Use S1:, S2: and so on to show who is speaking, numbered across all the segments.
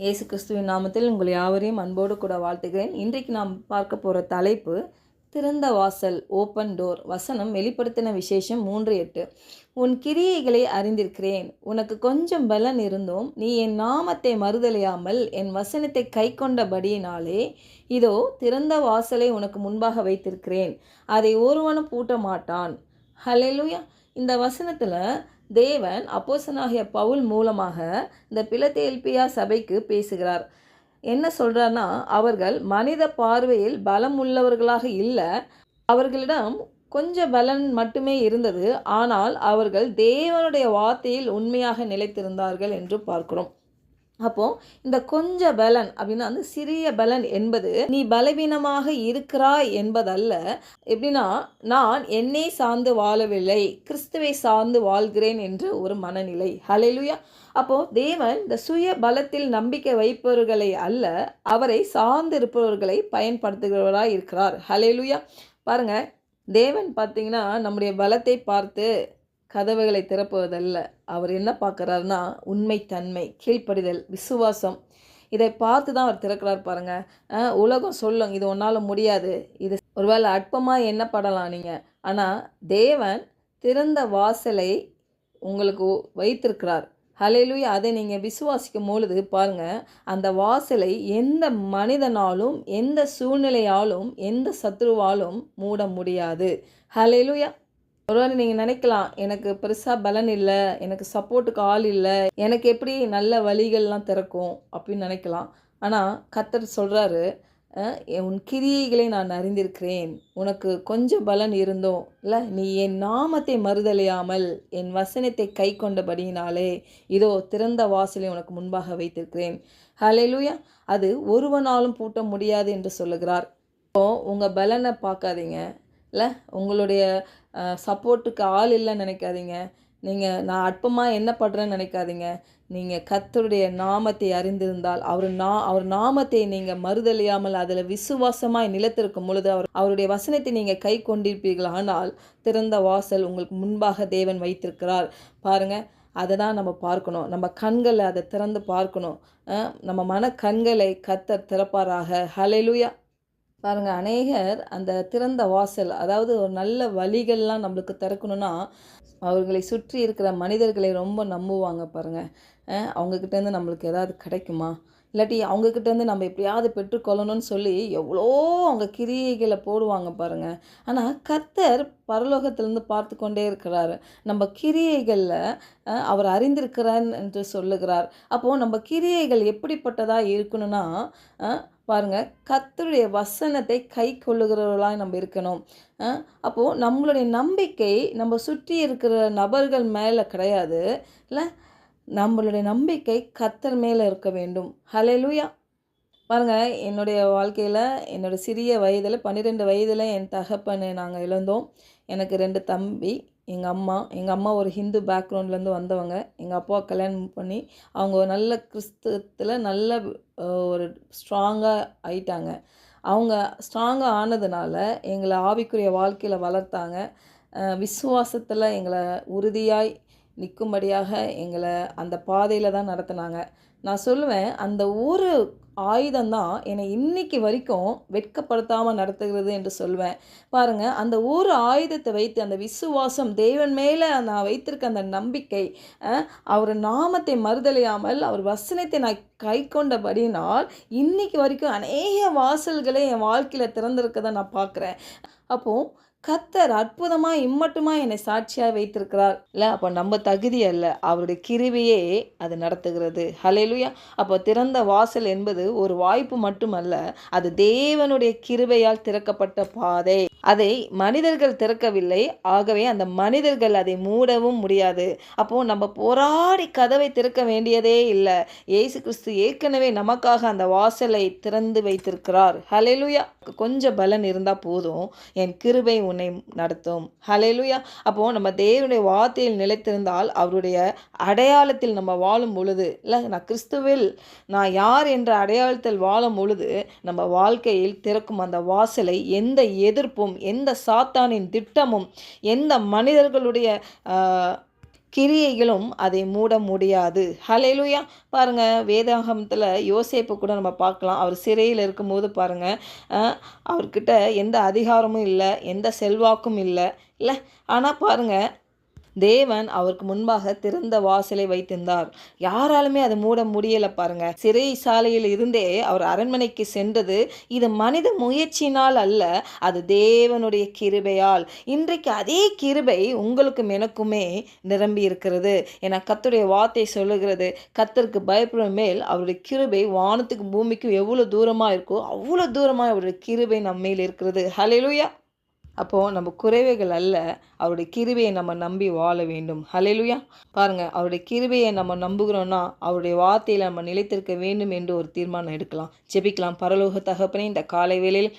S1: இயேசு கிறிஸ்துவின் நாமத்தில் உங்கள் யாவரையும் அன்போடு கூட வாழ்த்துகிறேன். இன்றைக்கு நாம் பார்க்க போகிற தலைப்பு திறந்த வாசல், ஓப்பன் டோர். வசனம் வெளிப்படுத்தின விசேஷம் 3:8. உன் கிரியைகளை அறிந்திருக்கிறேன், உனக்கு கொஞ்சம் பலன் இருந்தும் நீ என் நாமத்தை மறுதலியாமல் என் வசனத்தை கை கொண்டபடியினாலே இதோ திறந்த வாசலை உனக்கு முன்பாக வைத்திருக்கிறேன், அதை ஒருவனும் பூட்ட மாட்டான். ஹல்லேலூயா. இந்த வசனத்தில் தேவன் அப்போஸ்தலனாகிய பவுல் மூலமாக இந்த பிலதெல்பியா சபைக்கு பேசுகிறார். என்ன சொல்கிறார்னா, அவர்கள் மனித பார்வையில் பலம் உள்ளவர்களாக இல்லை, அவர்களிடம் கொஞ்சம் பலன் மட்டுமே இருந்தது. ஆனால் அவர்கள் தேவனுடைய வார்த்தையில் உண்மையாக நிலைத்திருந்தார்கள் என்று பார்க்கிறோம். அப்போது இந்த கொஞ்ச பலன் அப்படின்னா அந்த சிறிய பலன் என்பது நீ பலவீனமாக இருக்கிறாய் என்பதல்ல. எப்படின்னா, நான் என்னை சார்ந்து வாழவில்லை, கிறிஸ்துவை சார்ந்து வாழ்கிறேன் என்று ஒரு மனநிலை. ஹல்லேலூயா. அப்போது தேவன் இந்த சுய பலத்தில் நம்பிக்கை வைப்பவர்களை அல்ல, அவரை சார்ந்து இருப்பவர்களை பயன்படுத்துகிறவராக இருக்கிறார். ஹல்லேலூயா. பாருங்கள், தேவன் பார்த்திங்கன்னா நம்முடைய பலத்தை பார்த்து கதவுகளை திறப்புவதல்ல. அவர் என்ன பார்க்குறாருன்னா உண்மைத்தன்மை, கீழ்ப்படிதல், விசுவாசம். இதை பார்த்து தான் அவர் திறக்கிறார். பாருங்கள், உலகம் சொல்லும் இது உன்னால் முடியாது, இது ஒருவேளை அற்பமாக எண்ணப்படலாம் நீங்கள், ஆனால் தேவன் திறந்த வாசலை உங்களுக்கு வைத்திருக்கிறார். ஹல்லேலூயா. அதை நீங்கள் விசுவாசிக்கும் பொழுது பாருங்கள், அந்த வாசலை எந்த மனிதனாலும் எந்த சூழ்நிலையாலும் எந்த சத்ருவாலும் மூட முடியாது. ஹல்லேலூயா. ஒருவேளை நீங்கள் நினைக்கலாம், எனக்கு பெருசாக பலன் இல்லை, எனக்கு சப்போர்ட்டுக்கு ஆள் இல்லை, எனக்கு எப்படி நல்ல வழிகள்லாம் திறக்கும் அப்படின்னு நினைக்கலாம். ஆனால் கர்த்தர் சொல்கிறாரு, உன் கிரியைகளை நான் அறிந்திருக்கிறேன், உனக்கு கொஞ்சம் பலன் இருந்தோம் இல்லை, நீ என் நாமத்தை மறுதலியாமல் என் வசனத்தை கை கொண்டபடியினாலே இதோ திறந்த வாசலை உனக்கு முன்பாக வைத்திருக்கிறேன். ஹல்லேலூயா. அது ஒருவனாலும் பூட்ட முடியாது என்று சொல்லுகிறார். உங்கள் பலனை பார்க்காதீங்க இல்லை, உங்களுடைய சப்போர்ட்டுக்கு ஆள் இல்லைன்னு நினைக்காதீங்க. நீங்கள் நான் அற்பமாக என்ன பண்ணுறேன்னு நினைக்காதீங்க. நீங்கள் கர்த்தருடைய நாமத்தை அறிந்திருந்தால் அவர் நாமத்தை நீங்கள் மறுதலியாமல் அதில் விசுவாசமாய் நிலைத்திருக்கும் பொழுது அவருடைய வசனத்தை நீங்கள் கை கொண்டிருப்பீர்கள். ஆனால் திறந்த வாசல் உங்களுக்கு முன்பாக தேவன் வைத்திருக்கிறார். பாருங்கள், அதை தான் நம்ம பார்க்கணும். நம்ம கண்களை அதை திறந்து பார்க்கணும். நம்ம மன கண்களை கர்த்தர் திறப்பாராக. ஹல்லேலூயா. பாருங்கள், அநேகர் அந்த திறந்த வாசல், அதாவது ஒரு நல்ல வழிகள்லாம் நம்மளுக்கு திறக்கணுன்னா அவர்களை சுற்றி இருக்கிற மனிதர்களை ரொம்ப நம்புவாங்க. பாருங்கள், அவங்கக்கிட்டேருந்து நம்மளுக்கு ஏதாவது கிடைக்குமா, இல்லாட்டி அவங்கக்கிட்டேருந்து நம்ம எப்படியாவது பெற்றுக்கொள்ளணும்னு சொல்லி எவ்வளோ அவங்க கிரியைகளை போடுவாங்க பாருங்கள். ஆனால் கர்த்தர் பரலோகத்திலேருந்து பார்த்து கொண்டே இருக்கிறார். நம்ம கிரியைகளில் அவர் அறிந்திருக்கிறார் என்று சொல்லுகிறார். அப்போது நம்ம கிரியைகள் எப்படிப்பட்டதாக இருக்கணும்னா பாருங்கள், கர்த்தருடைய வசனத்தை கை கொள்ளுகிறவர்களாக நம்ம இருக்கணும். அப்போது நம்மளுடைய நம்பிக்கை நம்ம சுற்றி இருக்கிற நபர்கள் மேலே கிடையாது இல்லை, நம்மளுடைய நம்பிக்கை கர்த்தர் மேலே இருக்க வேண்டும். ஹல்லேலூயா. பாருங்கள், என்னுடைய வாழ்க்கையில் என்னோடய சிறிய வயதில் 12 வயதில் என் தகப்பனை நாங்கள் இழந்தோம். எனக்கு 2 தம்பி. எங்கள் அம்மா ஒரு ஹிந்து பேக்ரவுண்ட்லேருந்து வந்தவங்க. எங்கள் அப்பா கல்யாணம் பண்ணி அவங்க நல்ல கிறிஸ்தவத்தில் நல்ல ஒரு ஸ்ட்ராங்காக ஆயிட்டாங்க. அவங்க ஸ்ட்ராங்காக ஆனதுனால எங்களை ஆவிக்குரிய வாழ்க்கையில் வளர்த்தாங்க. விசுவாசத்தில் எங்களை உறுதியாய் நிற்கும்படியாக எங்களை அந்த பாதையில் தான் நடத்தினாங்க. நான் சொல்லுவேன், அந்த ஒரு ஆயுதம்தான் என்னை இன்னைக்கு வரைக்கும் வெட்கப்படுத்தாமல் நடத்துகிறது என்று சொல்வேன். பாருங்கள், அந்த ஒரு ஆயுதத்தை வைத்து அந்த விசுவாசம், தேவன் மேலே நான் வைத்திருக்க அந்த நம்பிக்கை, அவர் நாமத்தை மறுதலியாமல் அவர் வசனத்தை நான் கை கொண்டபடினால் இன்னைக்கு வரைக்கும் அநேக வாசல்களை என் வாழ்க்கையில் திறந்திருக்கதை நான் பார்க்குறேன். அப்போது கர்த்தர் அற்புதமாக இம்மட்டுமாக என்னை சாட்சியாக வைத்திருக்கிறார் இல்லை. அப்போ நம்ம தகுதி அல்ல, அவருடைய கிருபையே அது நடத்துகிறது. ஹல்லேலூயா. அப்போ திறந்த வாசல் என்பது ஒரு வாய்ப்பு மட்டுமல்ல, அது தேவனுடைய கிருபையால் திறக்கப்பட்ட பாதை. அதை மனிதர்கள் திறக்கவில்லை, ஆகவே அந்த மனிதர்கள் அதை மூடவும் முடியாது. அப்போது நம்ம போராடி கதவை திறக்க வேண்டியதே இல்லை. இயேசு கிறிஸ்து ஏற்கனவே நமக்காக அந்த வாசலை திறந்து வைத்திருக்கிறார். ஹல்லேலூயா. கொஞ்சம் பலன் இருந்தால் போதும், என் கிருபை உன்னை நடத்தும். ஹல்லேலூயா. அப்போது நம்ம தேவனுடைய வார்த்தையில் நிலைத்திருந்தால் அவருடைய அடையாளத்தில் நம்ம வாழும் பொழுது இல்லை, நான் கிறிஸ்துவில் நான் யார் என்ற அடையாளத்தில் வாழும் பொழுது நம்ம வாழ்க்கையில் திறக்கும் அந்த வாசலை எந்த எதிர்ப்பும், எந்த சாத்தானின் திட்டமும், எந்த மனிதர்களுடைய கிரியைகளும் அதை மூட முடியாது. ஹல்லேலூயா. பாருங்க, வேதாகமத்தில் யோசேப்பு கூட நம்ம பார்க்கலாம். அவர் சிறையில் இருக்கும்போது பாருங்க, அவர்கிட்ட எந்த அதிகாரமும் இல்லை, எந்த செல்வாக்கும் இல்லை, ஆனால் பாருங்க, தேவன் அவருக்கு முன்பாக திறந்த வாசலை வைத்திருந்தார். யாராலுமே அதை மூட முடியல. பாருங்க, சிறை சாலையில் இருந்தே அவர் அரண்மனைக்கு சென்றது இது மனித முயற்சியினால் அல்ல, அது தேவனுடைய கிருபையால். இன்றைக்கு அதே கிருபை உங்களுக்கும் எனக்குமே நிரம்பி இருக்கிறது. ஏன்னா கர்த்தருடைய வார்த்தை சொல்லுகிறது, கர்த்தருக்கு பயப்படும் மேல் அவருடைய கிருபை வானத்துக்கு பூமிக்கும் எவ்வளோ தூரமாக இருக்கோ அவ்வளோ தூரமாக அவருடைய கிருபை நம்ம மேல் இருக்கிறது. ஹல்லேலூயா. அப்போது நம்ம குறைவைகள் அல்ல, அவருடைய கிருபையை நம்ம நம்பி வாழ வேண்டும். ஹல்லேலூயா. பாருங்கள், அவருடைய கிருபையை நம்ம நம்புகிறோன்னா அவருடைய வார்த்தையில் நம்ம நிலைத்திருக்க வேண்டும் என்று ஒரு தீர்மானம் எடுக்கலாம். ஜெபிக்கலாம். பரலோக தகப்பனே, இந்த காலை வேளையில்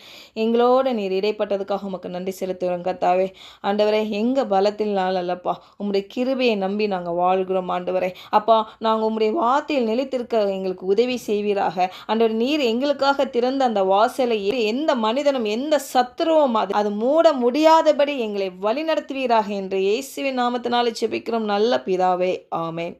S1: எங்களோட நீர் இடைப்பட்டதுக்காக உமக்கு நன்றி செலுத்துகிறோம் கர்த்தாவே. ஆண்டவரே, எங்கள் பலத்தில் நாள் அல்லப்பா, உம்முடைய கிருபையை நம்பி நாங்கள் வாழ்கிறோம் ஆண்டவரே. அப்பா, நாங்கள் உம்முடைய வார்த்தையில் நிலைத்திருக்க எங்களுக்கு உதவி செய்வீராக. ஆண்டவர், நீர் எங்களுக்காக திறந்த அந்த வாசலை எந்த மனிதனும் எந்த சத்துருவும் அது மூட முடியாதபடி எங்களை வழிநடத்துவீராக என்று இயேசுவின் நாமத்தினாலே ஜெபிக்கிறோம் நல்ல பிதாவே. ஆமென்.